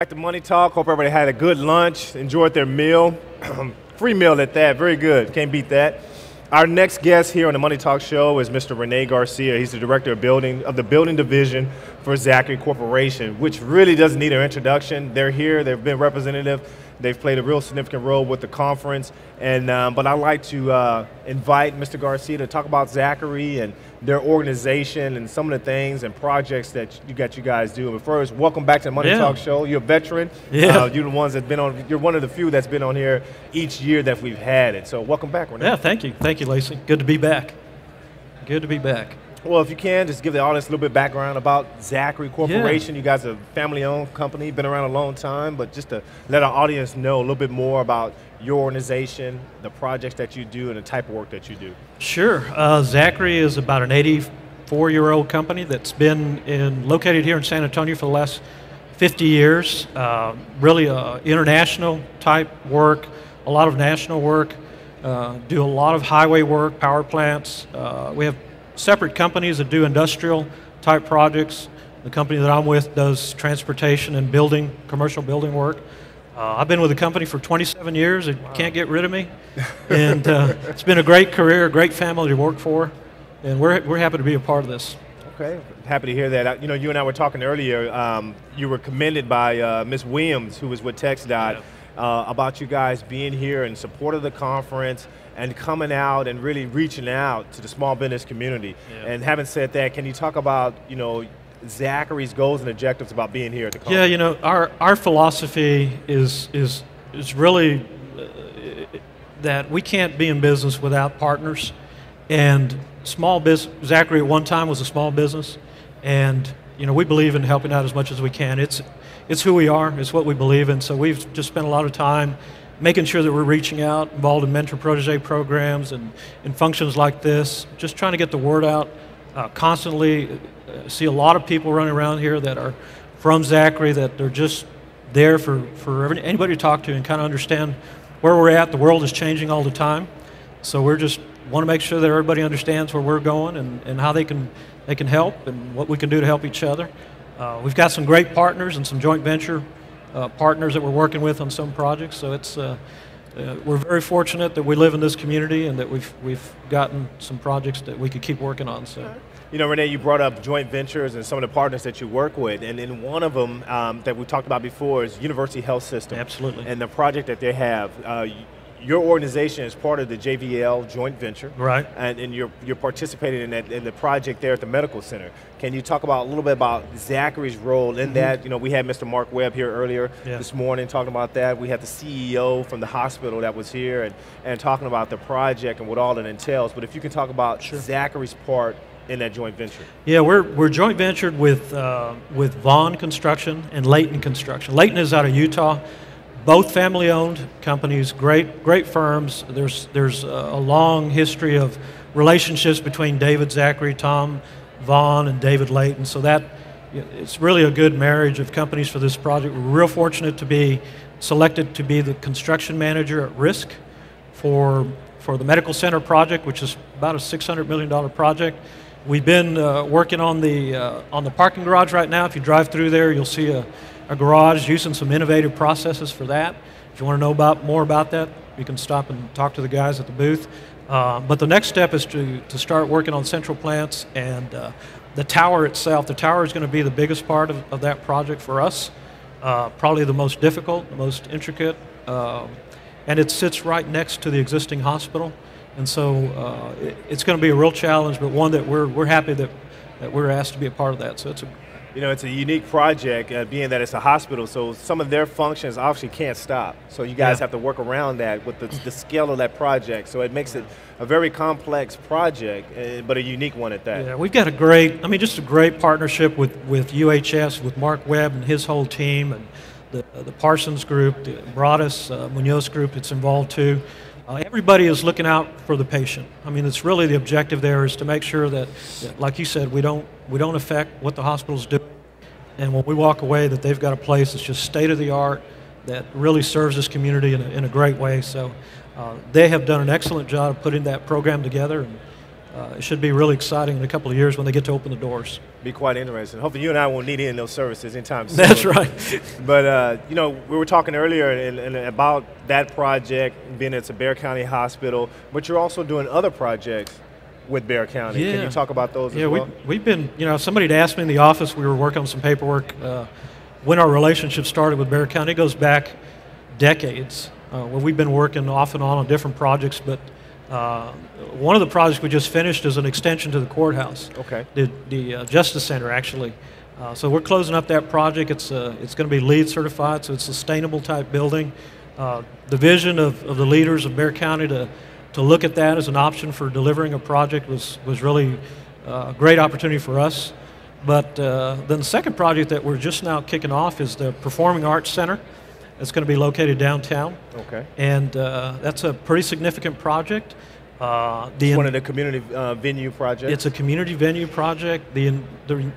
Back to Money Talk. Hope everybody had a good lunch, enjoyed their meal. Free meal at that, very good, can't beat that. Our next guest here on the Money Talk show is Mr. Rene Garcia. He's the Director of the Building Division for Zachary Corporation, which really doesn't need an introduction. They're here, they've been representative, they've played a real significant role with the conference, and but I'd like to invite Mr. Garcia to talk about Zachary and their organization and some of the things and projects that you guys do. But first, welcome back to the Money Talk show. You're a veteran. You're the ones that's been on. You're one of the few that's been on here each year that we've had it. So welcome back, Rene. Yeah, thank you, Lacy. Good to be back. Good to be back. Well, if you can, just give the audience a little bit of background about Zachary Corporation. You guys are a family-owned company, been around a long time, but just to let our audience know a little bit more about your organization, the projects that you do, and the type of work that you do. Sure. Zachary is about an 84-year-old company that's been located here in San Antonio for the last 50 years. Really international type work, a lot of national work, do a lot of highway work, power plants. We have separate companies that do industrial type projects. The company that I'm with does transportation and building, commercial building work. I've been with the company for 27 years. It can't get rid of me. And it's been a great career, a great family to work for. And we're happy to be a part of this. Okay, happy to hear that. You know, you and I were talking earlier. You were commended by Ms. Williams, who was with TxDOT, about you guys being here in support of the conference and coming out and really reaching out to the small business community. And having said that, can you talk about, you know, Zachary's goals and objectives about being here at the conference? Yeah, you know, our philosophy is really that we can't be in business without partners. And small business, Zachary at one time was a small business, and you know, we believe in helping out as much as we can. It's who we are, it's what we believe in, so we've just spent a lot of time making sure that we're reaching out, involved in mentor-protege programs and in functions like this, just trying to get the word out constantly. See a lot of people running around here that are from Zachary, that they're just there for anybody to talk to and kind of understand where we're at. The world is changing all the time, so we're just want to make sure that everybody understands where we're going and how they can help and what we can do to help each other. We've got some great partners and some joint venture partners that we're working with on some projects, so it's we're very fortunate that we live in this community and that we've gotten some projects that we could keep working on. So, you know, Rene, you brought up joint ventures and some of the partners that you work with, and in one of them that we talked about before is University Health System. Absolutely. And the project that they have. Your organization is part of the JVL joint venture, right? And you're participating in the project there at the medical center. Can you talk about a little bit about Zachary's role in that? You know, we had Mr. Mark Webb here earlier this morning talking about that. We had the CEO from the hospital that was here and talking about the project and what all it entails. But if you can talk about Zachary's part in that joint venture. Yeah, we're joint ventured with Vaughn Construction and Layton Construction. Layton is out of Utah. Both family-owned companies, great firms. There's a long history of relationships between David Zachary, Tom Vaughn, and David Layton. So that it's really a good marriage of companies for this project. We're real fortunate to be selected to be the construction manager at risk for the medical center project, which is about a $600 million project. We've been working on the parking garage right now. If you drive through there, you'll see a garage using some innovative processes for that. If you want to know more about that, you can stop and talk to the guys at the booth. But the next step is to start working on central plants and the tower itself. The tower is going to be the biggest part of that project for us, probably the most difficult, the most intricate, and it sits right next to the existing hospital. And so it's going to be a real challenge, but one that we're happy that we're asked to be a part of that. So it's a unique project, being that it's a hospital, so some of their functions obviously can't stop. So you guys have to work around that with the scale of that project. So it makes it a very complex project, but a unique one at that. Yeah, we've got just a great partnership with UHS, with Mark Webb and his whole team, and the Parsons group, the Broadus, Munoz group that's involved too. Everybody is looking out for the patient. I mean, it's really the objective there is to make sure that, like you said, we don't affect what the hospital's doing. And when we walk away, that they've got a place that's just state of the art that really serves this community in a great way. So they have done an excellent job of putting that program together, and it should be really exciting in a couple of years when they get to open the doors. Be quite interesting. Hopefully you and I won't need any of those services anytime soon. That's right. But, you know, we were talking earlier about that project being at the Bexar County Hospital, but you're also doing other projects with Bexar County. Yeah. Can you talk about those as well? We've been, you know, somebody had asked me in the office, we were working on some paperwork, when our relationship started with Bexar County. It goes back decades. Where we've been working off and on different projects, but one of the projects we just finished is an extension to the courthouse. Okay. The Justice Center, actually. So we're closing up that project. It's going to be LEED certified, so it's a sustainable type building. The vision of the leaders of Bexar County to look at that as an option for delivering a project was really a great opportunity for us. But then the second project that we're just now kicking off is the Performing Arts Center. It's going to be located downtown. Okay. And that's a pretty significant project. It's one of the community venue projects? It's a community venue project. The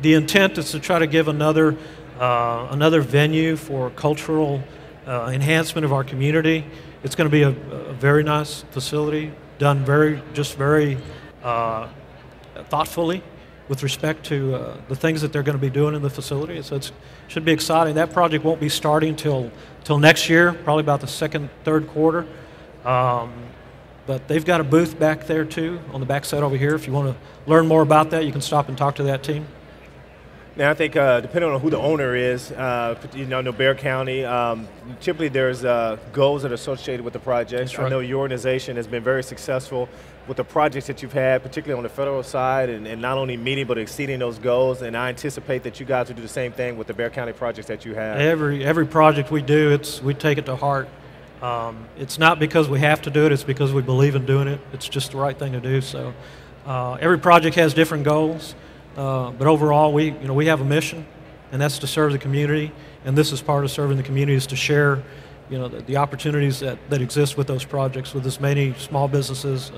intent is to try to give another venue for cultural enhancement of our community. It's going to be a very nice facility, done very thoughtfully with respect to the things that they're going to be doing in the facility. So it should be exciting. That project won't be starting till next year, probably about the second, third quarter. But they've got a booth back there too, on the back side over here. If you want to learn more about that, you can stop and talk to that team. Now, I think depending on who the owner is, you know, Bexar County, typically there's goals that are associated with the project. Right. I know your organization has been very successful with the projects that you've had, particularly on the federal side, and not only meeting but exceeding those goals. And I anticipate that you guys will do the same thing with the Bexar County projects that you have. Every project we do, we take it to heart. It's not because we have to do it; it's because we believe in doing it. It's just the right thing to do. So, every project has different goals. But overall, we have a mission, and that's to serve the community. And this is part of serving the community, is to share, the opportunities that exist with those projects with as many small businesses,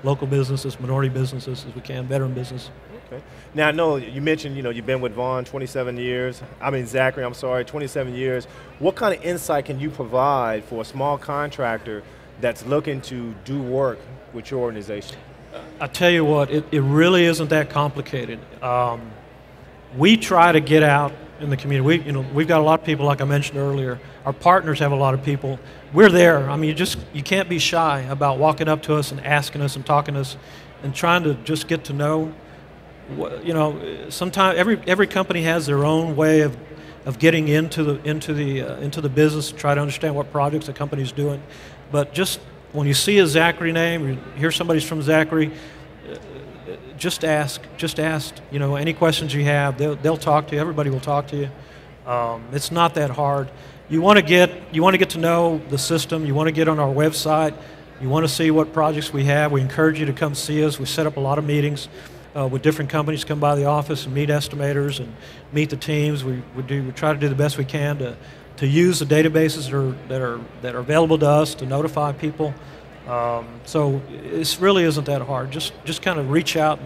local businesses, minority businesses as we can, veteran business. Okay. Now I know you mentioned you've been with Vaughn 27 years. Zachary, 27 years. What kind of insight can you provide for a small contractor that's looking to do work with your organization? I tell you what, it really isn't that complicated. We try to get out in the community. We've got a lot of people, like I mentioned earlier. Our partners have a lot of people. We're there. You can't be shy about walking up to us and asking us and talking to us and trying to just get to know. Sometimes every company has their own way of getting into the business, try to understand what projects the company's doing. But just when you see a Zachary name, or you hear somebody's from Zachary, just ask. Any questions you have, they'll talk to you. Everybody will talk to you. It's not that hard. You want to get to know the system. You want to get on our website. You want to see what projects we have. We encourage you to come see us. We set up a lot of meetings with different companies. Come by the office and meet estimators and meet the teams. We try to do the best we can to use the databases that are available to us to notify people. So it really isn't that hard. Just kind of reach out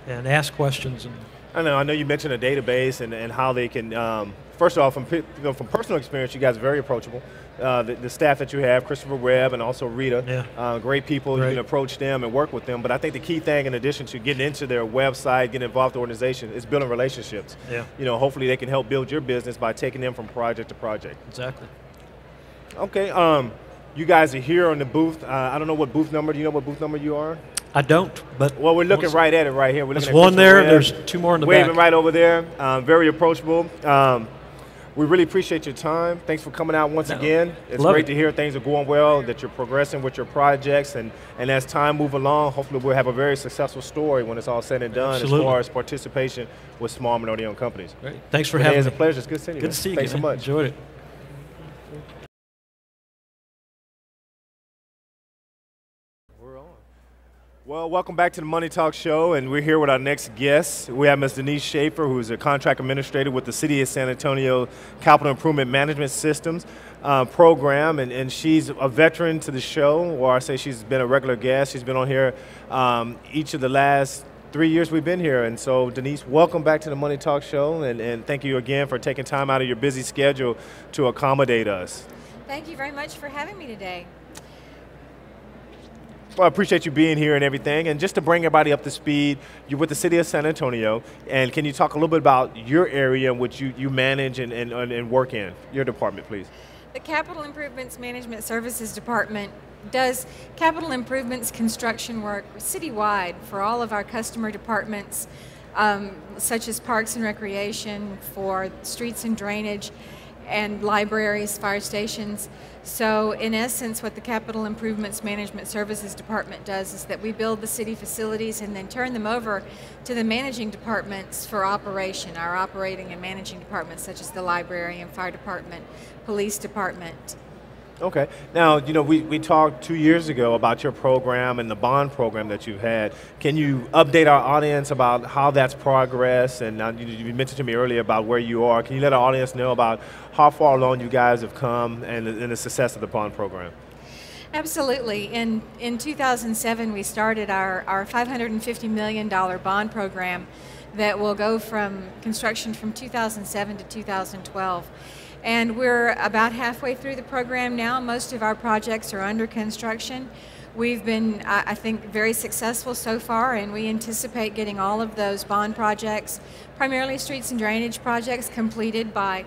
and ask questions. I know you mentioned a database and how they can. First off, from personal experience, you guys are very approachable. The staff that you have, Christopher Webb and also Rita, great people. Great. You can approach them and work with them. But I think the key thing, in addition to getting into their website, getting involved with the organization, is building relationships. Yeah. Hopefully they can help build your business by taking them from project to project. Exactly. Okay. You guys are here on the booth. I don't know what booth number. Do you know what booth number you are? I don't, but... Well, we're looking right at it right here. There's one there, there's two more in the back. Waving right over there. Very approachable. We really appreciate your time. Thanks for coming out once again. It's great to hear things are going well, that you're progressing with your projects, and as time moves along, hopefully we'll have a very successful story when it's all said and done. Absolutely. As far as participation with small minority-owned companies. Great. Thanks for having me. It's a pleasure. It's good seeing you. Good to see you. Thanks so much. Enjoyed it. Well, welcome back to the Money Talk Show, and we're here with our next guest. We have Ms. Denise Shafer, who's a contract administrator with the City of San Antonio Capital Improvement Management Systems program, and she's a veteran to the show, or I say she's been a regular guest. She's been on here each of the last 3 years we've been here, and so Denise, welcome back to the Money Talk Show, and thank you again for taking time out of your busy schedule to accommodate us. Thank you very much for having me today. Well, I appreciate you being here and everything. And just to bring everybody up to speed, you're with the city of San Antonio. And can you talk a little bit about your area in which you manage and work in, your department, please? The Capital Improvements Management Services Department does capital improvements construction work citywide for all of our customer departments, such as Parks and Recreation, for streets and drainage, and libraries, fire stations. So in essence, what the Capital Improvements Management Services Department does is that we build the city facilities and then turn them over to the managing departments for operation, our operating and managing departments such as the library and fire department, police department. Okay. Now, we talked 2 years ago about your program and the bond program that you've had. Can you update our audience about how that's progressed? And you mentioned to me earlier about where you are. Can you let our audience know about how far along you guys have come and the success of the bond program? Absolutely. In 2007, we started our $550 million bond program that will go from construction from 2007 to 2012. And we're about halfway through the program now. Most of our projects are under construction. We've been, I think, very successful so far, and we anticipate getting all of those bond projects, primarily streets and drainage projects, completed by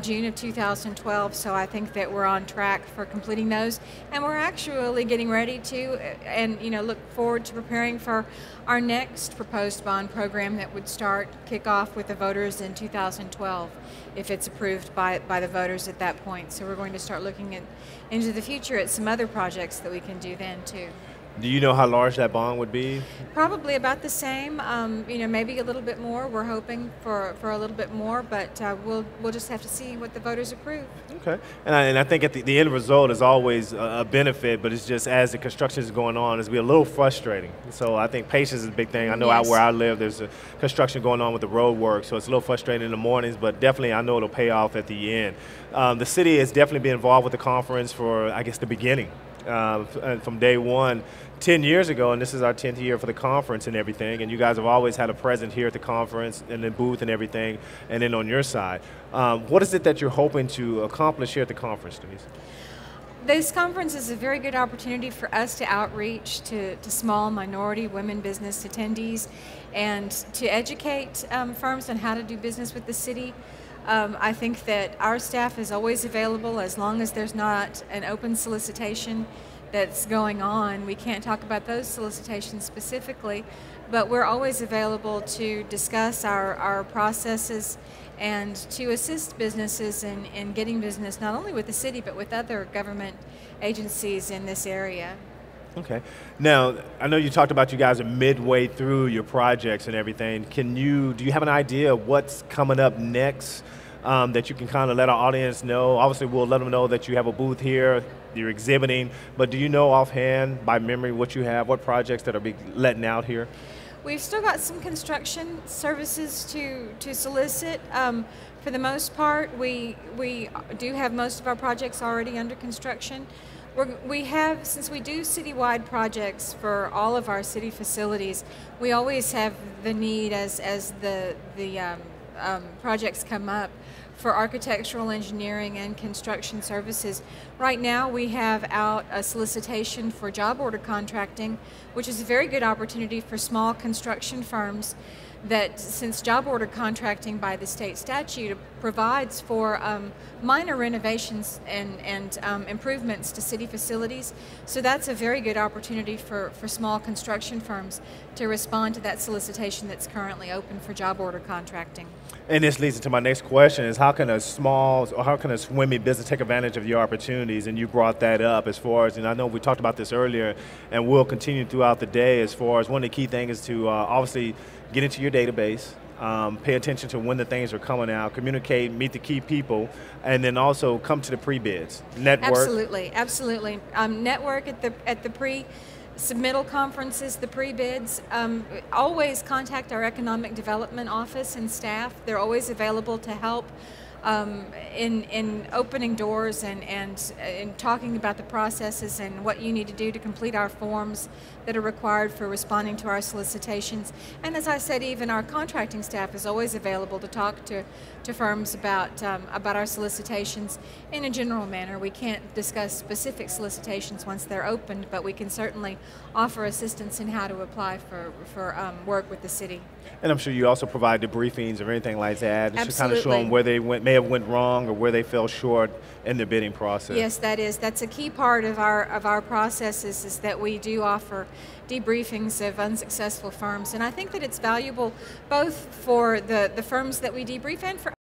June of 2012. So I think that we're on track for completing those, and we're actually getting ready to, and look forward to preparing for our next proposed bond program that would kick off with the voters in 2012, if it's approved by the voters at that point. So we're going to start looking into the future at some other projects that we can do then too. Do you know how large that bond would be? Probably about the same, maybe a little bit more. We're hoping for a little bit more, but we'll just have to see what the voters approve. Okay, and I think at the end result is always a benefit, but it's just as the construction is going on, it's be a little frustrating. So I think patience is a big thing. I know out where I live, there's a construction going on with the road work, so it's a little frustrating in the mornings, but definitely I know it'll pay off at the end. The city has definitely been involved with the conference for, I guess, the beginning. From day one, 10 years ago, and this is our 10th year for the conference and everything, and you guys have always had a presence here at the conference and the booth and everything, and then on your side. What is it that you're hoping to accomplish here at the conference, Denise? This conference is a very good opportunity for us to outreach to small minority women business attendees and to educate firms on how to do business with the city. I think that our staff is always available as long as there's not an open solicitation that's going on. We can't talk about those solicitations specifically, but we're always available to discuss our processes and to assist businesses in getting business not only with the city but with other government agencies in this area. Okay. Now, I know you talked about you guys are midway through your projects and everything. Do you have an idea of what's coming up next that you can kind of let our audience know? Obviously, we'll let them know that you have a booth here, you're exhibiting, but do you know offhand, by memory, what you have, what projects that are being letting out here? We've still got some construction services to solicit. For the most part, we do have most of our projects already under construction. We have, since we do citywide projects for all of our city facilities, we always have the need as the projects come up for architectural engineering and construction services. Right now we have out a solicitation for job order contracting, which is a very good opportunity for small construction firms that, since job order contracting by the state statute provides for minor renovations and improvements to city facilities, so that's a very good opportunity for small construction firms to respond to that solicitation that's currently open for job order contracting. And this leads into my next question is how can a SMWBE business take advantage of your opportunities? And you brought that up as far as, and I know we talked about this earlier and we'll continue throughout the day, as far as one of the key things is to obviously get into your database, pay attention to when the things are coming out, communicate, meet the key people, and then also come to the pre-bids, network. Absolutely, absolutely. Network at the pre-submittal conferences, the pre-bids. Always contact our economic development office and staff. They're always available to help in opening doors and talking about the processes and what you need to do to complete our forms that are required for responding to our solicitations. And as I said, even our contracting staff is always available to talk to firms about our solicitations in a general manner. We can't discuss specific solicitations once they're opened, but we can certainly offer assistance in how to apply for work with the city. And I'm sure you also provide debriefings or anything like that, just to kind of show Absolutely. them where they may have went wrong or where they fell short in the bidding process. Yes, that's a key part of our processes, is that we do offer debriefings of unsuccessful firms, and I think that it's valuable both for the firms that we debrief and for